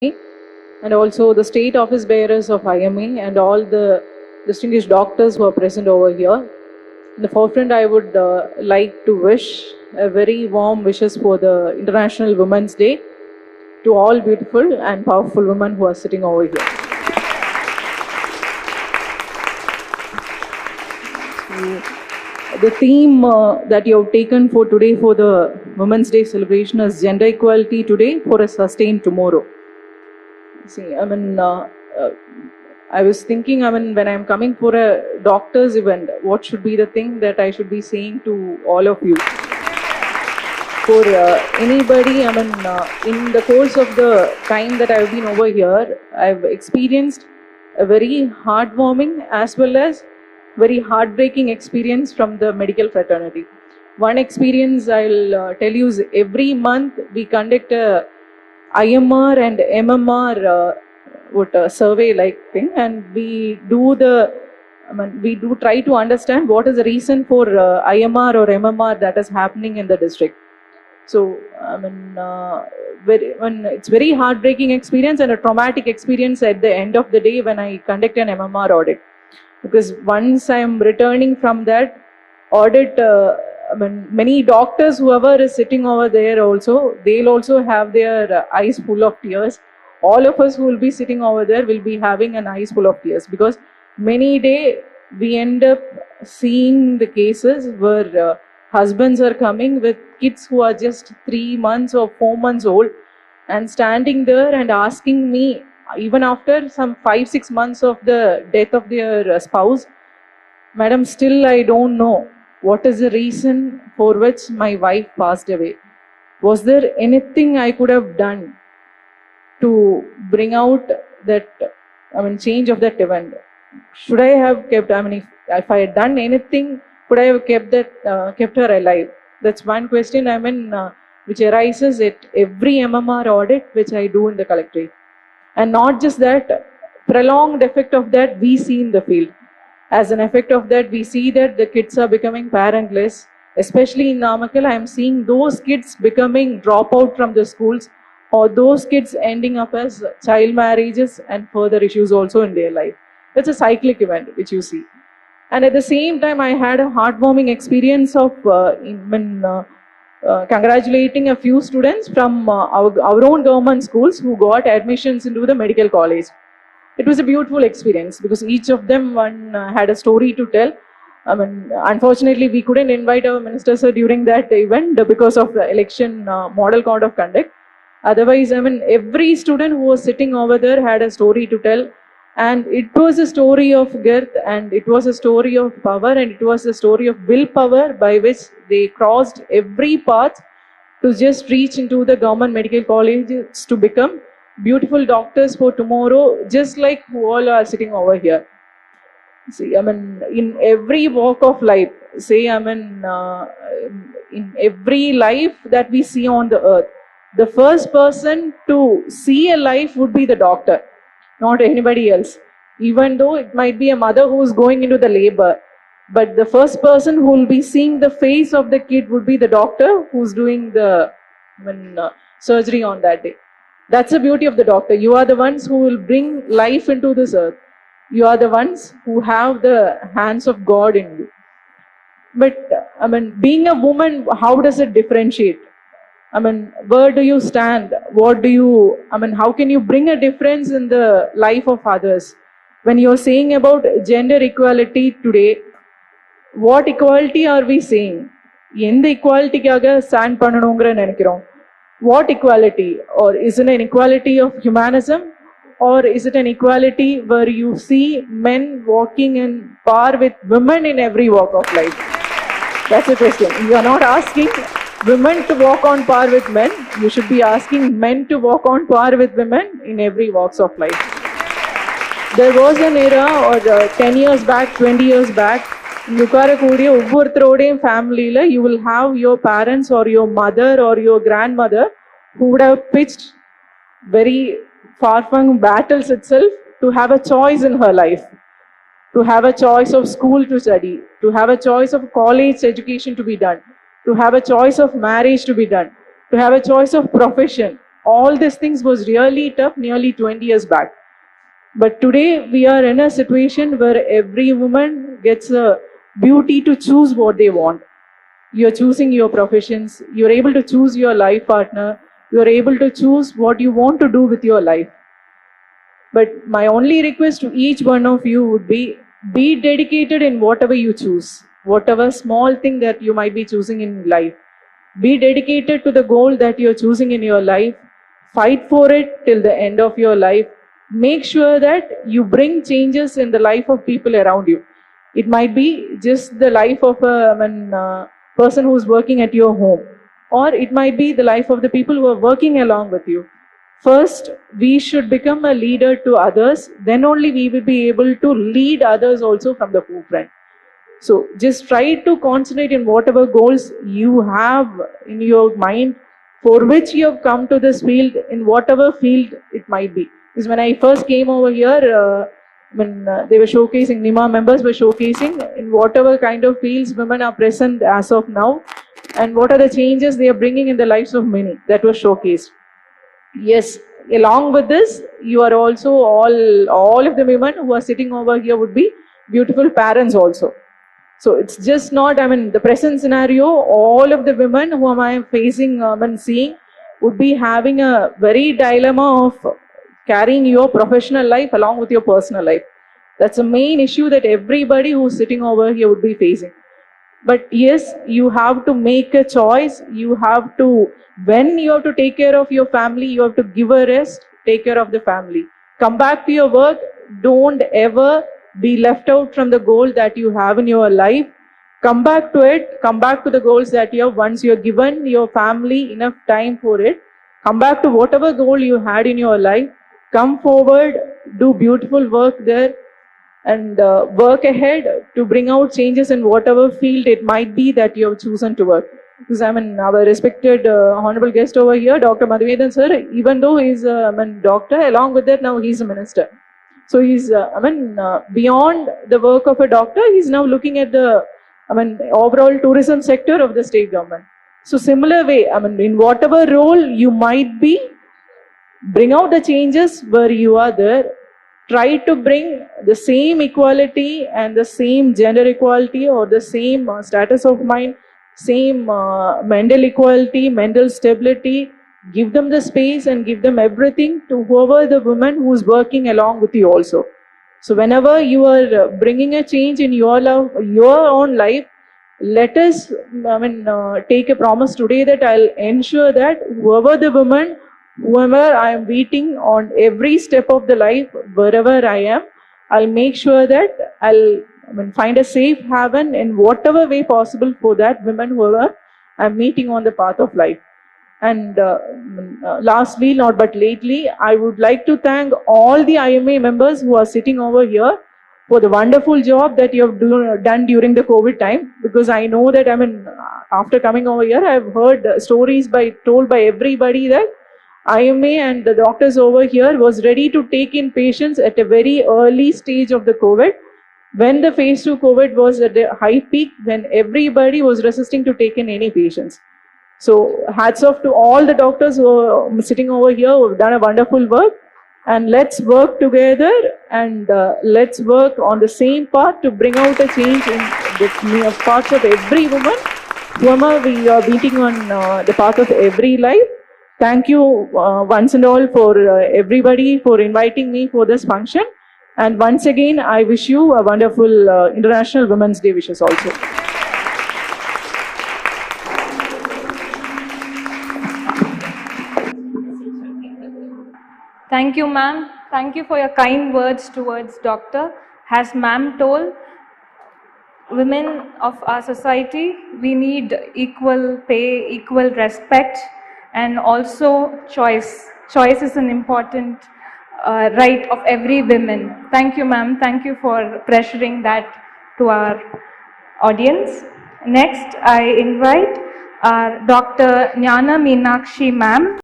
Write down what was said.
and also the state office bearers of IMA and all the distinguished doctors who are present over here. In the forefront, I would like to wish a very warm wishes for the International Women's Day to all beautiful and powerful women who are sitting over here. The theme that you have taken for today for the Women's Day celebration is gender equality today for a sustained tomorrow. See, I was thinking, when I'm coming for a doctor's event, what should be the thing that I should be saying to all of you? For anybody, in the course of the time that I've been over here, I've experienced a very heartwarming as well as very heartbreaking experience from the medical fraternity. One experience I'll tell you is every month we conduct a IMR and MMR survey like thing, and we do try to understand what is the reason for IMR or MMR that is happening in the district. So it's very heartbreaking experience and a traumatic experience at the end of the day when I conduct an MMR audit, because once I am returning from that audit, many doctors, whoever is sitting over there also, they'll also have their eyes full of tears. All of us who will be sitting over there will be having an eyes full of tears, because many days we end up seeing the cases where husbands are coming with kids who are just 3 months or 4 months old and standing there and asking me, even after some 5-6 months of the death of their spouse, "Madam, still I don't know what is the reason for which my wife passed away. Was there anything I could have done to bring out that, change of that event? Should I have kept, if I had done anything, could I have kept her alive?" That's one question, which arises at every MMR audit which I do in the collectorate. And not just that, prolonged effect of that we see in the field. As an effect of that, we see that the kids are becoming parentless. Especially in Namakkal, I am seeing those kids becoming dropout from the schools, or those kids ending up as child marriages and further issues also in their life. It's a cyclic event which you see. And at the same time, I had a heartwarming experience of congratulating a few students from our own government schools who got admissions into the medical college. It was a beautiful experience because each of them had a story to tell. Unfortunately, we couldn't invite our minister sir during that event because of the election model code of conduct. Otherwise, every student who was sitting over there had a story to tell. And it was a story of girth, and it was a story of power, and it was a story of willpower by which they crossed every path to just reach into the government medical colleges to become beautiful doctors for tomorrow, just like who all are sitting over here. See, in every walk of life, in every life that we see on the earth, the first person to see a life would be the doctor, not anybody else. Even though it might be a mother who is going into the labor, but the first person who will be seeing the face of the kid would be the doctor who's doing the surgery on that day. That's the beauty of the doctor. You are the ones who will bring life into this earth. You are the ones who have the hands of God in you. But being a woman, how does it differentiate? Where do you stand? What do you, how can you bring a difference in the life of others? When you're saying about gender equality today, what equality are we saying? In the equality kaga stand pananungra nenikirom. What equality? Or is it an equality of humanism? Or is it an equality where you see men walking in par with women in every walk of life? That's the question. You are not asking women to walk on par with men. You should be asking men to walk on par with women in every walks of life. There was an era, or 10 years back, 20 years back, family, you will have your parents or your mother or your grandmother who would have pitched very far-flung battles itself to have a choice in her life, to have a choice of school to study, to have a choice of college education to be done, to have a choice of marriage to be done, to have a choice of profession. all these things was really tough nearly 20 years back. But today we are in a situation where every woman gets a beauty to choose what they want. You're choosing your professions, you're able to choose your life partner, you're able to choose what you want to do with your life. But my only request to each one of you would be dedicated in whatever you choose, whatever small thing that you might be choosing in life. Be dedicated to the goal that you're choosing in your life. Fight for it till the end of your life. Make sure that you bring changes in the life of people around you. It might be just the life of a person who's working at your home, or it might be the life of the people who are working along with you. First, we should become a leader to others. Then only we will be able to lead others also from the forefront. So just try to concentrate in whatever goals you have in your mind for which you have come to this field, in whatever field it might be. Because when I first came over here, when they were showcasing, NIMA members were showcasing in whatever kind of fields women are present as of now, and what are the changes they are bringing in the lives of many. That was showcased. Yes, along with this, you are also all of the women who are sitting over here would be beautiful parents also. So it's just not, the present scenario, all of the women who am I facing and seeing would be having a very dilemma of carrying your professional life along with your personal life. That's a main issue that everybody who's sitting over here would be facing. But yes, you have to make a choice. You have to, when you have to take care of your family, you have to give a rest, take care of the family. Come back to your work. Don't ever be left out from the goal that you have in your life. Come back to it. Come back to the goals that you have. Once you're given your family enough time for it, come back to whatever goal you had in your life. Come forward, do beautiful work there, and work ahead to bring out changes in whatever field it might be that you have chosen to work. Because our respected honorable guest over here, Dr. Madhuvedan sir, even though he's a doctor, along with that now he's a minister. So he's, beyond the work of a doctor, he's now looking at the, overall tourism sector of the state government. So similar way, in whatever role you might be, bring out the changes where you are there. Try to bring the same equality and the same gender equality, or the same status of mind, same mental equality, mental stability. Give them the space and give them everything to whoever the woman who's working along with you also. So whenever you are bringing a change in your own life, let us take a promise today that I'll ensure that whoever I am meeting on every step of the life, wherever I am, I'll make sure that I'll find a safe haven in whatever way possible for that women whoever I'm meeting on the path of life. And lastly, not but lately, I would like to thank all the IMA members who are sitting over here for the wonderful job that you have done during the COVID time. Because I know that, after coming over here, I've heard stories told by everybody that IMA and the doctors over here was ready to take in patients at a very early stage of the COVID, when the phase 2 COVID was at a high peak, when everybody was resisting to take in any patients. So hats off to all the doctors who are sitting over here who have done a wonderful work. And let's work together, and let's work on the same path to bring out a change in the parts of every woman, whoever we are meeting on the path of every life. Thank you once and all for everybody for inviting me for this function. And once again, I wish you a wonderful International Women's Day wishes also. Thank you, ma'am. Thank you for your kind words towards doctor. As ma'am told, women of our society, we need equal pay, equal respect, and also choice. Choice is an important right of every woman. Thank you, ma'am. Thank you for pressuring that to our audience. Next, I invite our Dr. Jnana Meenakshi, ma'am.